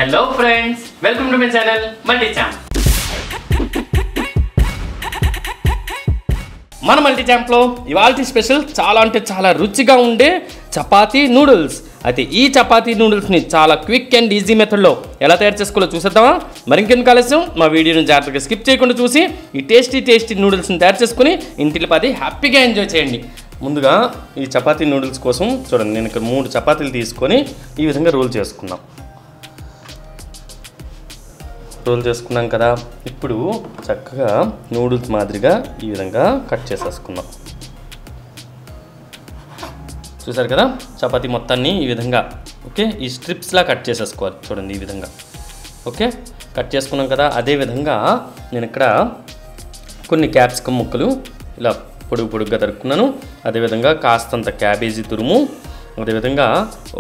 Hello friends, welcome to my channel Multi-Champ. మన multi-champ లో ఇవాల్టి స్పెషల్ చాలా రుచిగా ఉండే చపాతీ నూడిల్స్. అయితే ఈ చపాతీ నూడిల్స్ ని చాలా క్విక్ అండ్ ఈజీ మెథడ్ లో ఎలా తయారు చేసుకోవాలో చూసేద్దామా? మరి ఇంకెందుకు ఆలస్యం, మా వీడియోని జాగ్రత్తగా స్కిప్ చేయకుండా చూసి ఈ టేస్టీ నూడిల్స్ ని తయారు చేసుకుని ఇంటిల్లిపాది హ్యాపీగా ఎంజాయ్ చేయండి. ముందుగా ఈ చపాతీ నూడిల్స్ కోసం చూడండి, నేను ఇక్కడ 3 చపాతీలు తీసుకొని ఈ విధంగా రోల్ చేసుకున్నాం కదా. ఇప్పుడు చక్కగా నూడిల్స్ మాదిరిగా ఈ విధంగా కట్ చేసేసుకుందాం. చూసారు కదా, చపాతీ మొత్తాన్ని ఈ విధంగా ఓకే ఈ స్ట్రిప్స్లా కట్ చేసేసుకోవాలి. చూడండి ఈ విధంగా ఓకే కట్ చేసుకున్నాం కదా. అదేవిధంగా నేను ఇక్కడ కొన్ని క్యాప్సికమ్ ముక్కలు ఇలా పొడుగుగా తరుక్కున్నాను. అదేవిధంగా కాస్తంత క్యాబేజీ తురుము, అదేవిధంగా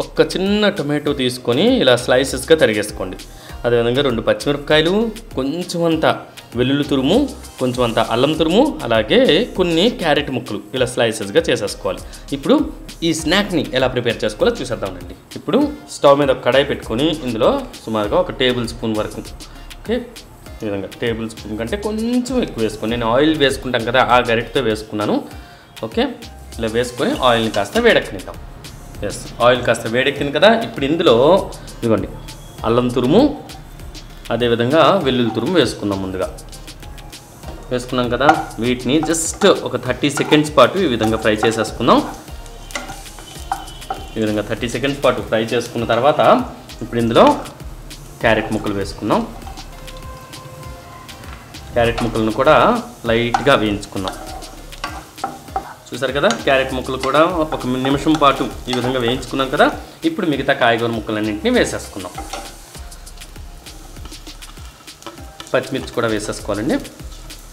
ఒక చిన్న టొమాటో తీసుకొని ఇలా స్లైసెస్గా తరిగేసుకోండి. అదేవిధంగా 2 పచ్చిమిరపకాయలు, కొంచెం అంత వెల్లుల్లి తురుము, కొంచెం అంత అల్లం తురుము, అలాగే కొన్ని క్యారెట్ ముక్కలు ఇలా స్లైసెస్గా చేసేసుకోవాలి. ఇప్పుడు ఈ స్నాక్ని ఎలా ప్రిపేర్ చేసుకోవాలో చూసేద్దామండి. ఇప్పుడు స్టవ్ మీద ఒక కడాయి పెట్టుకొని ఇందులో సుమారుగా 1 టేబుల్ స్పూన్ వరకు ఓకే ఈ విధంగా టేబుల్ స్పూన్ కంటే కొంచెం ఎక్కువ వేసుకొని, నేను ఆయిల్ వేసుకుంటాం కదా ఆ గరిటతో వేసుకున్నాను. ఓకే ఇలా వేసుకొని ఆయిల్ని కాస్త వేడెక్కనిద్దాం. ఎస్, ఆయిల్ కాస్త వేడెక్కింది కదా. ఇప్పుడు ఇందులో ఇదిగోండి అల్లం తురుము, అదేవిధంగా వెల్లుల్లి తురుము వేసుకుందాం. ముందుగా వేసుకున్నాం కదా, వీటిని జస్ట్ ఒక 30 సెకండ్స్ పాటు ఈ విధంగా ఫ్రై చేసేసుకుందాం. ఈ విధంగా 30 సెకండ్స్ పాటు ఫ్రై చేసుకున్న తర్వాత ఇప్పుడు ఇందులో క్యారెట్ ముక్కలు వేసుకుందాం. క్యారెట్ ముక్కలను కూడా లైట్గా వేయించుకుందాం. చూసారు కదా, క్యారెట్ ముక్కలు కూడా 1 నిమిషం పాటు ఈ విధంగా వేయించుకున్నాం కదా. ఇప్పుడు మిగతా కాయగూర ముక్కలన్నింటినీ వేసేసుకుందాం. పచ్చిమిర్చి కూడా వేసేసుకోవాలండి.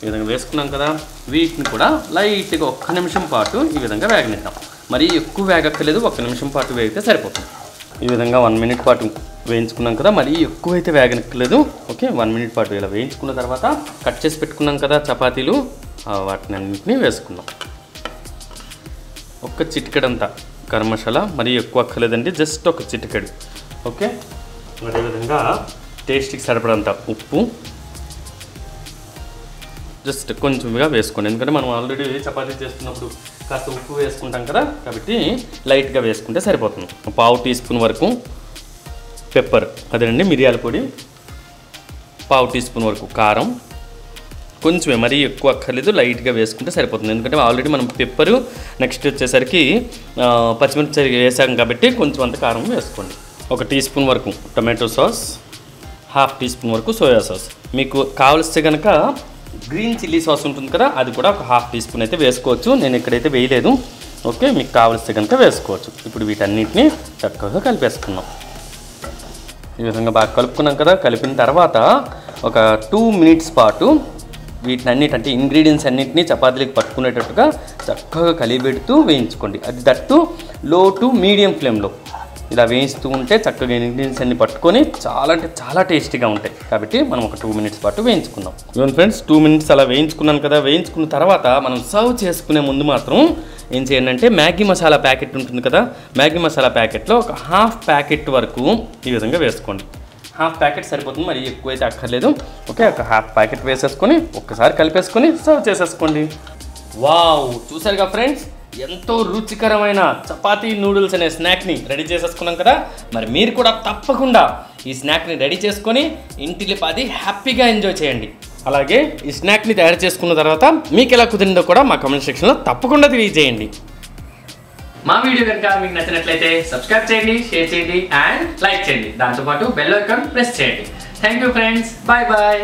ఈ విధంగా వేసుకున్నాం కదా, వీటిని కూడా లైట్గా 1 నిమిషం పాటు ఈ విధంగా వేగనిద్దాం. మరీ ఎక్కువ వేగక్కర్లేదు, 1 నిమిషం పాటు వేగితే సరిపోతుంది. ఈ విధంగా 1 మినిట్ పాటు వేయించుకున్నాం కదా, మరీ ఎక్కువైతే వేగనక్కర్లేదు. ఓకే 1 మినిట్ పాటు ఇలా వేయించుకున్న తర్వాత కట్ చేసి పెట్టుకున్నాం కదా చపాతీలు, వాటిని అన్నింటినీ వేసుకుందాం. ఒక చిటికెడంతా గరం మసాలా, మరీ ఎక్కువ అక్కర్లేదండి, జస్ట్ ఒక చిటికెడు. ఓకే అదేవిధంగా టేస్ట్కి సరిపడంత ఉప్పు జస్ట్ కొంచెంగా వేసుకోండి, ఎందుకంటే మనం ఆల్రెడీ చపాతీ చేస్తున్నప్పుడు కాస్త ఉప్పు వేసుకుంటాం కదా, కాబట్టి లైట్గా వేసుకుంటే సరిపోతుంది. 1/2 టీ స్పూన్ వరకు పెప్పర్, అదేనండి మిరియాల పొడి, 1/2 టీ స్పూన్ వరకు కారం, కొంచెమే మరీ ఎక్కువ అక్కర్లేదు, లైట్గా వేసుకుంటే సరిపోతుంది. ఎందుకంటే ఆల్రెడీ మనం పెప్పరు నెక్స్ట్ వచ్చేసరికి పచ్చిమిర్చి వేసాం కాబట్టి కొంచెం అంత కారం వేసుకోండి. 1 టీ స్పూన్ వరకు టొమాటో సాస్, 1/2 టీ స్పూన్ వరకు సోయా సాస్, మీకు కావలిస్తే కనుక గ్రీన్ చిల్లీ సాస్ ఉంటుంది కదా, అది కూడా 1/2 టీ స్పూన్ అయితే వేసుకోవచ్చు. నేను ఇక్కడైతే వేయలేదు. ఓకే మీకు కావలిస్తే కనుక వేసుకోవచ్చు. ఇప్పుడు వీటన్నిటిని చక్కగా కలిపేసుకున్నాం. ఈ విధంగా బాగా కలుపుకున్నాం కదా. కలిపిన తర్వాత ఒక 2 మినిట్స్ పాటు వీటిని అన్నిటి ఇంగ్రీడియంట్స్ అన్నింటినీ చపాతీలకు పట్టుకునేటట్టుగా చక్కగా కలిపెడుతూ వేయించుకోండి. అది దట్టు లో టు మీడియం ఫ్లేమ్లో ఇలా వేయిస్తూ ఉంటే చక్కగా ఇంగ్రీడియంట్స్ అన్ని పట్టుకొని చాలా టేస్టీగా ఉంటాయి. కాబట్టి మనం ఒక 2 మినిట్స్ పాటు వేయించుకుందాం. ఈవెన్ ఫ్రెండ్స్ 2 మినిట్స్ అలా వేయించుకున్నాను కదా. వేయించుకున్న తర్వాత మనం సర్వ్ చేసుకునే ముందు మాత్రం ఏం చేయండి అంటే, మ్యాగీ మసాలా ప్యాకెట్ ఉంటుంది కదా, మ్యాగీ మసాలా ప్యాకెట్లో ఒక 1/2 ప్యాకెట్ వరకు ఈ విధంగా వేసుకోండి. 1/2 ప్యాకెట్ సరిపోతుంది, మరి ఎక్కువైతే అక్కర్లేదు. ఓకే ఒక 1/2 ప్యాకెట్ వేసేసుకొని ఒక్కసారి కలిపేసుకొని సర్వ్ చేసేసుకోండి. వావ్, చూసారుగా ఫ్రెండ్స్, ఎంతో రుచికరమైన చపాతీ నూడిల్స్ అనే స్నాక్ని రెడీ చేసేసుకున్నాం కదా. మరి మీరు కూడా తప్పకుండా ఈ స్నాక్ని రెడీ చేసుకొని ఇంటిల్లిపాది హ్యాపీగా ఎంజాయ్ చేయండి. అలాగే ఈ స్నాక్ని తయారు చేసుకున్న తర్వాత మీకు ఎలా కుదిరిందో కూడా మా కామెంట్ సెక్షన్లో తప్పకుండా తెలియజేయండి. మా వీడియో కనుక మీకు నచ్చినట్లయితే సబ్స్క్రైబ్ చేయండి, షేర్ చేయండి అండ్ లైక్ చేయండి. దాంతోపాటు బెల్ ఐకాన్ ప్రెస్ చేయండి. Thank you friends, bye bye.